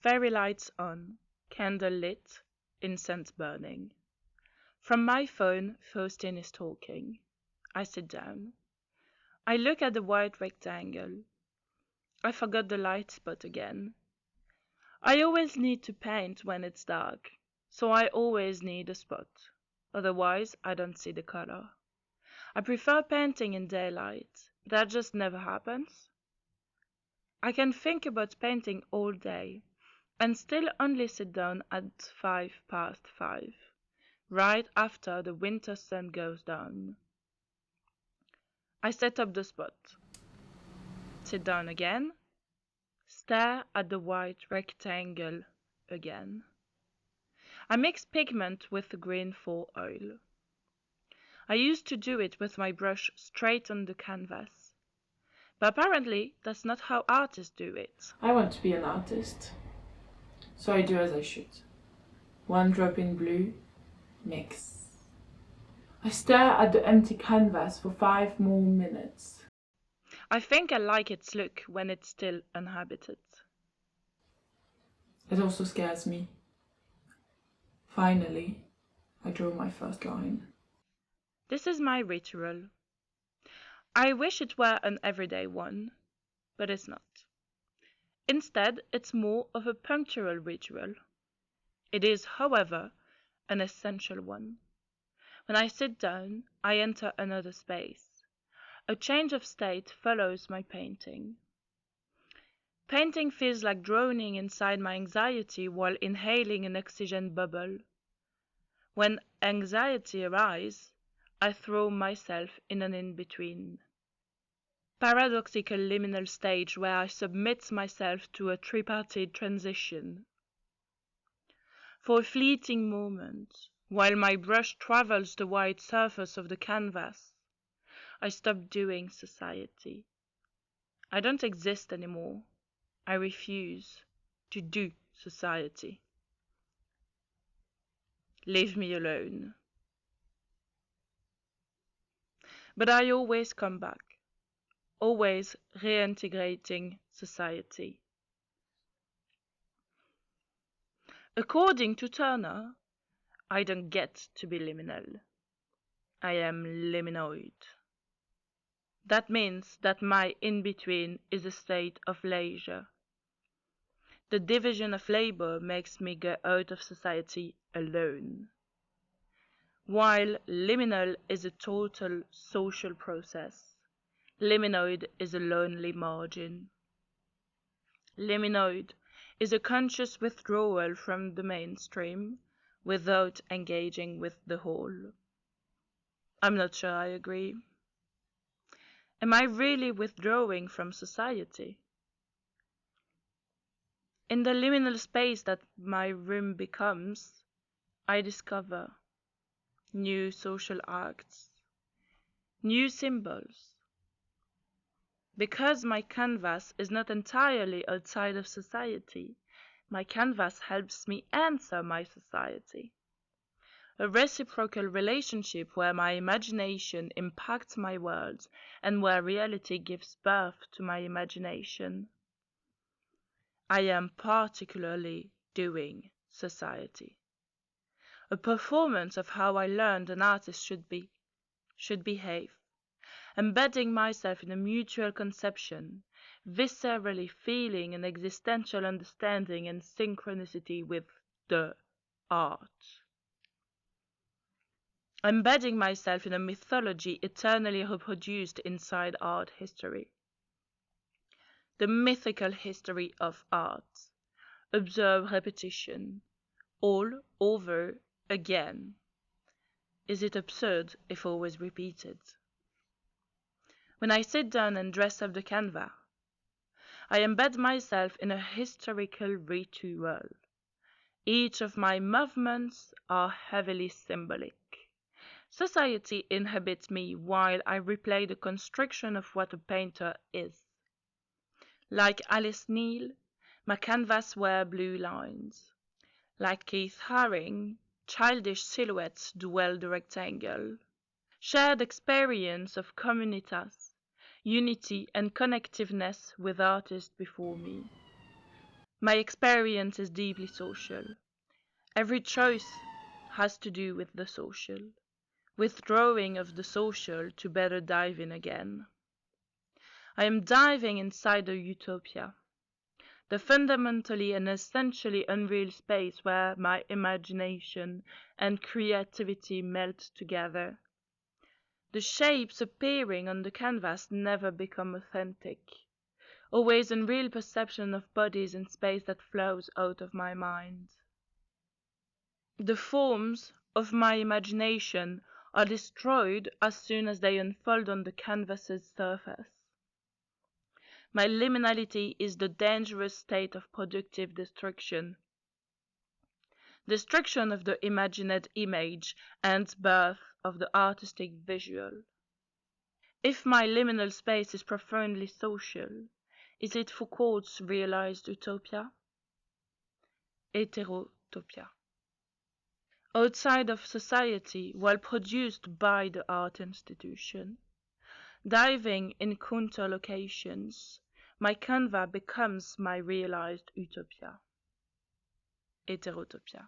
Fairy lights on, candle lit, incense burning. From my phone, Faustine is talking. I sit down. I look at the white rectangle. I forgot the light spot again. I always need to paint when it's dark, so I always need a spot. Otherwise, I don't see the color. I prefer painting in daylight. That just never happens. I can think about painting all day and still only sit down at 5 past 5, right after the winter sun goes down. I set up the spot. Sit down again. Stare at the white rectangle again. I mix pigment with the green for oil. I used to do it with my brush straight on the canvas. But apparently, that's not how artists do it. I want to be an artist, so I do as I should. One drop in blue, mix. I stare at the empty canvas for 5 more minutes. I think I like its look when it's still uninhabited. It also scares me. Finally, I draw my first line. This is my ritual. I wish it were an everyday one, but it's not. Instead, it's more of a punctual ritual. It is, however, an essential one. When I sit down, I enter another space. A change of state follows my painting. Painting feels like drowning inside my anxiety while inhaling an oxygen bubble. When anxiety arises, I throw myself in an in-between. Paradoxical liminal stage where I submit myself to a tripartite transition. For a fleeting moment, while my brush travels the white surface of the canvas, I stop doing society. I don't exist anymore. I refuse to do society. Leave me alone. But I always come back, always reintegrating society. According to Turner, I don't get to be liminal. I am liminoid. That means that my in-between is a state of leisure. The division of labor makes me go out of society alone, while liminal is a total social process. Liminoid is a lonely margin. Liminoid is a conscious withdrawal from the mainstream without engaging with the whole. I'm not sure I agree. Am I really withdrawing from society? In the liminal space that my room becomes, I discover new social acts, new symbols. Because my canvas is not entirely outside of society, my canvas helps me answer my society. A reciprocal relationship where my imagination impacts my world and where reality gives birth to my imagination. I am particularly doing society. A performance of how I learned an artist should behave, embedding myself in a mutual conception, viscerally feeling an existential understanding and synchronicity with the art. Embedding myself in a mythology eternally reproduced inside art history. The mythical history of art. Observe repetition, all over again. Is it absurd if always repeated? When I sit down and dress up the canvas, I embed myself in a historical ritual. Each of my movements are heavily symbolic. Society inhabits me while I replay the construction of what a painter is. Like Alice Neal, my canvas wear blue lines. Like Keith Haring, childish silhouettes dwell the rectangle. Shared experience of communitas, unity and connectiveness with artists before me. My experience is deeply social. Every choice has to do with the social, withdrawing of the social to better dive in again. I am diving inside a utopia, the fundamentally and essentially unreal space where my imagination and creativity melt together. The shapes appearing on the canvas never become authentic, always unreal perception of bodies in space that flows out of my mind. The forms of my imagination are destroyed as soon as they unfold on the canvas's surface. My liminality is the dangerous state of productive destruction. Destruction of the imagined image and birth of the artistic visual. If my liminal space is profoundly social, is it Foucault's realized utopia? Heterotopia. Outside of society, while produced by the art institution, diving in counter locations, my canvas becomes my realized utopia. Heterotopia.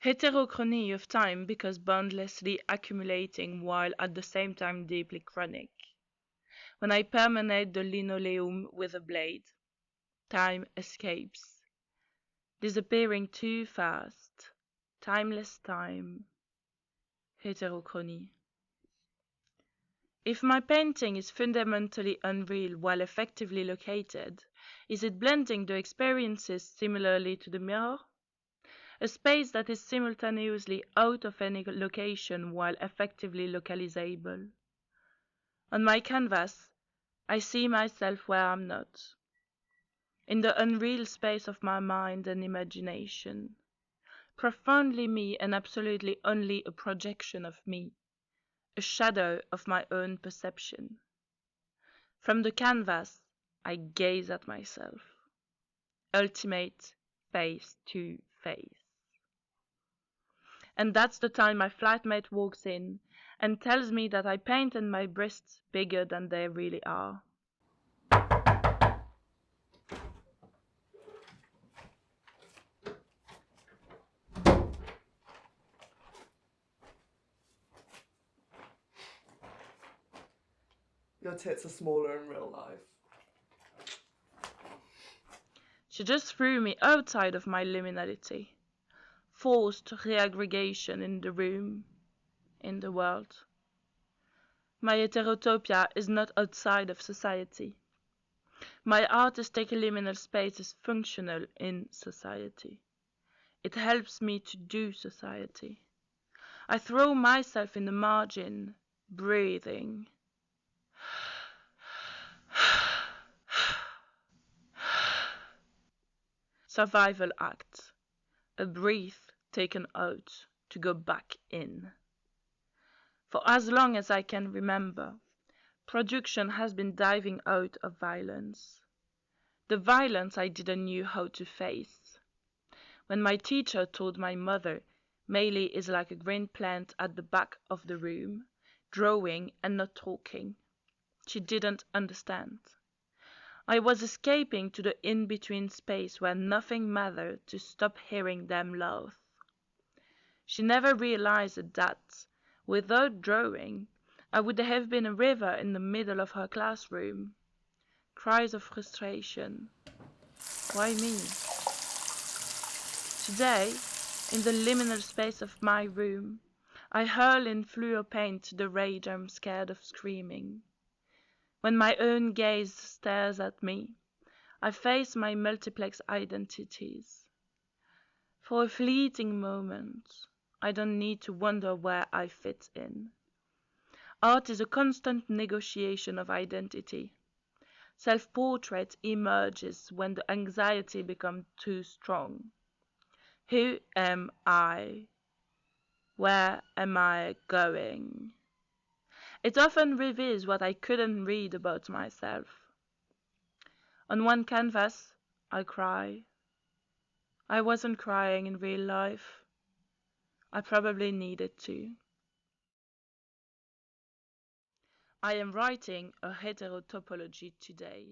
Heterochrony of time because boundlessly accumulating while at the same time deeply chronic. When I permanate the linoleum with a blade, time escapes, disappearing too fast, timeless time, heterochrony. If my painting is fundamentally unreal while effectively located, is it blending the experiences similarly to the mirror? A space that is simultaneously out of any location while effectively localizable. On my canvas, I see myself where I'm not, in the unreal space of my mind and imagination, profoundly me and absolutely only a projection of me, a shadow of my own perception. From the canvas, I gaze at myself, ultimate face to face. And that's the time my flatmate walks in and tells me that I painted my breasts bigger than they really are. Your tits are smaller in real life. She just threw me outside of my liminality. Forced reaggregation in the room, in the world. My heterotopia is not outside of society. My artistic liminal space is functional in society. It helps me to do society. I throw myself in the margin, breathing. Survival act. A breath taken out to go back in. For as long as I can remember, production has been diving out of violence. The violence I didn't know how to face. When my teacher told my mother Meili is like a green plant at the back of the room, drawing and not talking, she didn't understand. I was escaping to the in-between space where nothing mattered to stop hearing them laugh. She never realized that, without drawing, I would have been a river in the middle of her classroom. Cries of frustration. Why me? Today, in the liminal space of my room, I hurl in fluor paint the rage I'm scared of screaming. When my own gaze stares at me, I face my multiplex identities. For a fleeting moment, I don't need to wonder where I fit in. Art is a constant negotiation of identity. Self-portrait emerges when the anxiety becomes too strong. Who am I? Where am I going? It often reveals what I couldn't read about myself. On one canvas, I cry. I wasn't crying in real life. I probably needed to. I am writing a heterotopology today.